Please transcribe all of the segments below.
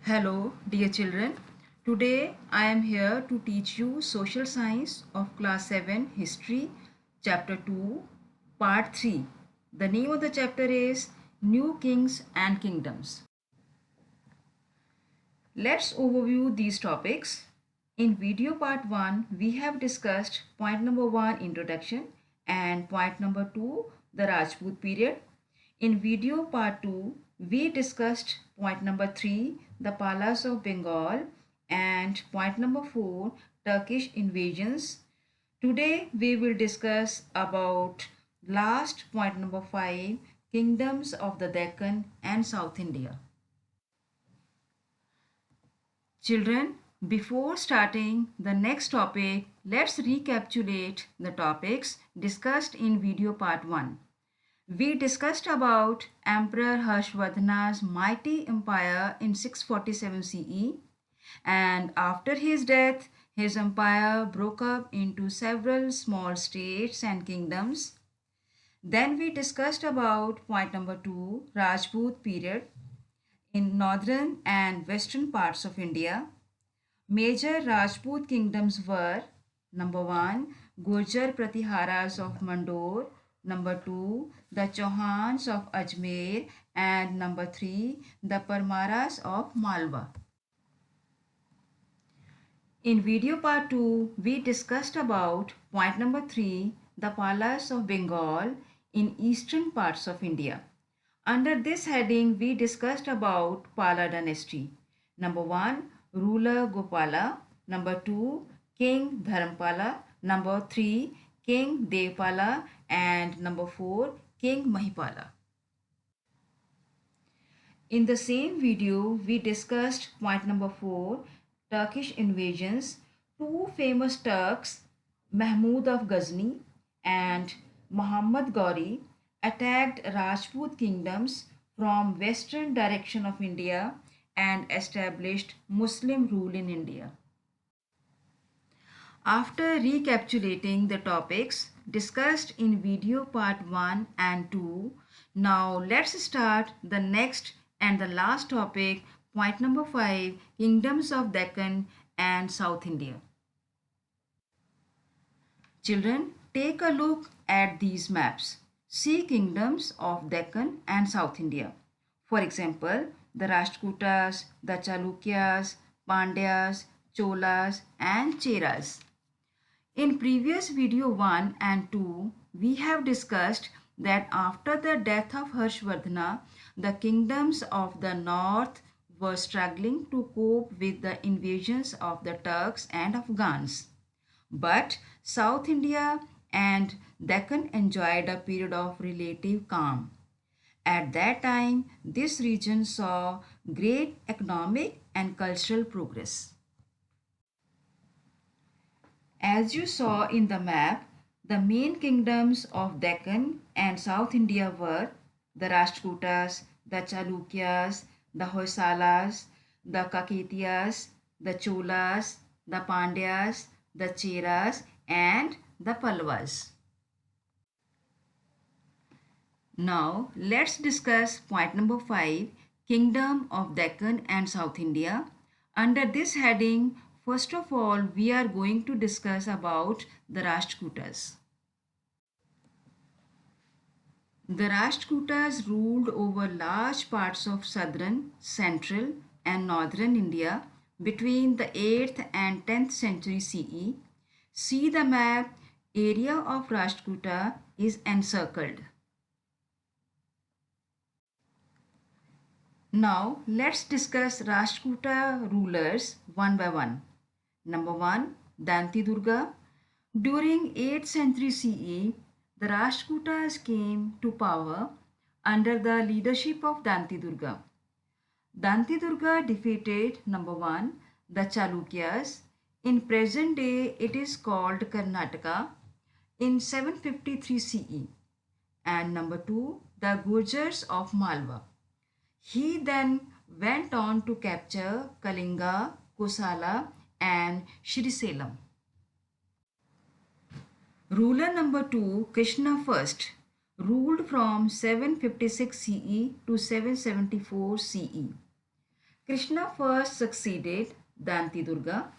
Hello, dear children. Today I am here to teach you Social Science of Class 7 History, Chapter 2, Part 3. The name of the chapter is New Kings and Kingdoms. Let's overview these topics. In video part 1, we have discussed point number 1 introduction and point number 2 the Rajput period. In video part 2, we discussed point number 3 the Palas of Bengal and point number 4 Turkish invasions. Today we will discuss about last point number 5 kingdoms of the Deccan and South India. Children, before starting the next topic, let's recapitulate the topics discussed in video part 1. We discussed about Emperor Harshvardhana's mighty empire in 647 CE, and after his death, his empire broke up into several small states and kingdoms. Then we discussed about point number 2, Rajput period in northern and western parts of India. Major Rajput kingdoms were number 1, Gurjar Pratiharas of Mandor, number 2, the Chauhans of Ajmer, and number 3, the Parmaras of Malwa. In video part 2, we discussed about point number 3, the Palas of Bengal in eastern parts of India. Under this heading, we discussed about Pala dynasty. Number 1, ruler Gopala. Number 2, King Dharmpala. Number 3, King Devpala. And number 4, King Mahipala. In the same video, we discussed point number 4, Turkish invasions. Two famous Turks, Mahmud of Ghazni and Muhammad Ghori, attacked Rajput kingdoms from western direction of India and established Muslim rule in India. After recapitulating the topics discussed in video part 1 and 2, now let's start the next and the last topic, point number 5, Kingdoms of Deccan and South India. Children, take a look at these maps. See kingdoms of Deccan and South India. For example, the Rashtrakutas, the Chalukyas, Pandyas, Cholas and Cheras. In previous video 1 and 2, we have discussed that after the death of Harshvardhana, the kingdoms of the north were struggling to cope with the invasions of the Turks and Afghans. But South India and Deccan enjoyed a period of relative calm. At that time, this region saw great economic and cultural progress. As you saw in the map, the main kingdoms of Deccan and South India were the Rashtrakutas, the Chalukyas, the Hoysalas, the Kaketiyas, the Cholas, the Pandyas, the Cheras, and the Palwas. Now, let's discuss point number 5, Kingdom of Deccan and South India. Under this heading, first of all, we are going to discuss about the Rashtrakutas. The Rashtrakutas ruled over large parts of southern, central and northern India between the 8th and 10th century CE. See the map, area of Rashtrakuta is encircled. Now let's discuss Rashtrakuta rulers one by one. Number 1, Danti Durga. During 8th century CE, the Rashtrakutas came to power under the leadership of Danti Durga. Danti Durga defeated number 1, the Chalukyas. In present day, it is called Karnataka in 753 CE. And number 2, the Gurjars of Malwa. He then went on to capture Kalinga, Kosala and Shrisalam. Ruler number 2, Krishna I, ruled from 756 CE to 774 CE. Krishna first succeeded Danti Durga.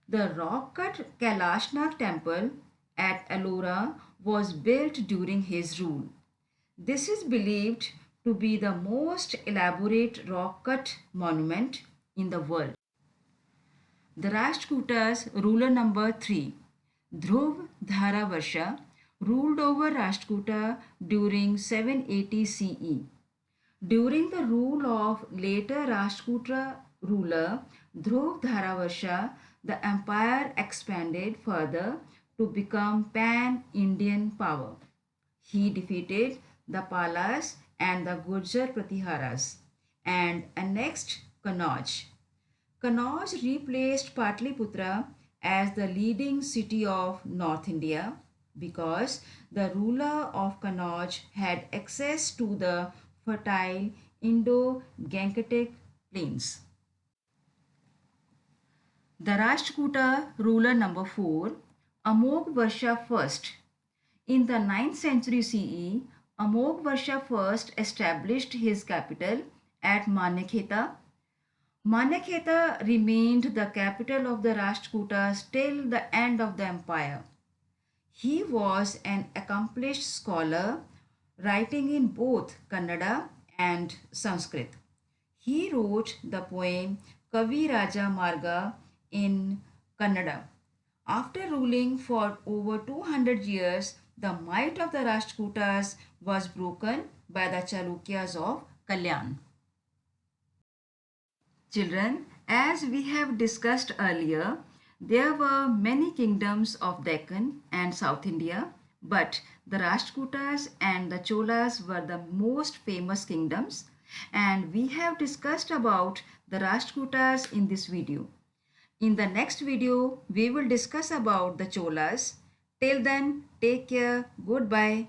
The rock-cut Kailashnath temple at Ellora was built during his rule. This is believed to be the most elaborate rock-cut monument in the world. The Rashtrakutas, ruler number 3, Dhruv Dharavarsha, ruled over Rashtrakuta during 780 CE. During the rule of later Rashtrakuta ruler Dhruv Dharavarsha, the empire expanded further to become pan-Indian power. He defeated the Palas and the Gurjar Pratiharas and annexed Kannauj. Kannauj replaced Patliputra as the leading city of North India because the ruler of Kannauj had access to the fertile Indo-Gangetic plains. The Rashtrakuta ruler number 4, Amogvarsha I. In the 9th century CE, Amogvarsha I established his capital at Manekheta. Manekheta remained the capital of the Rashtrakutas till the end of the empire. He was an accomplished scholar, writing in both Kannada and Sanskrit. He wrote the poem Kavi Raja Marga in Kannada. After ruling for over 200 years, the might of the Rashtrakutas was broken by the Chalukyas of Kalyan. Children, as we have discussed earlier, there were many kingdoms of Deccan and South India, but the Rashtrakutas and the Cholas were the most famous kingdoms, and we have discussed about the Rashtrakutas in this video. In the next video, we will discuss about the Cholas. Till then, take care. Goodbye.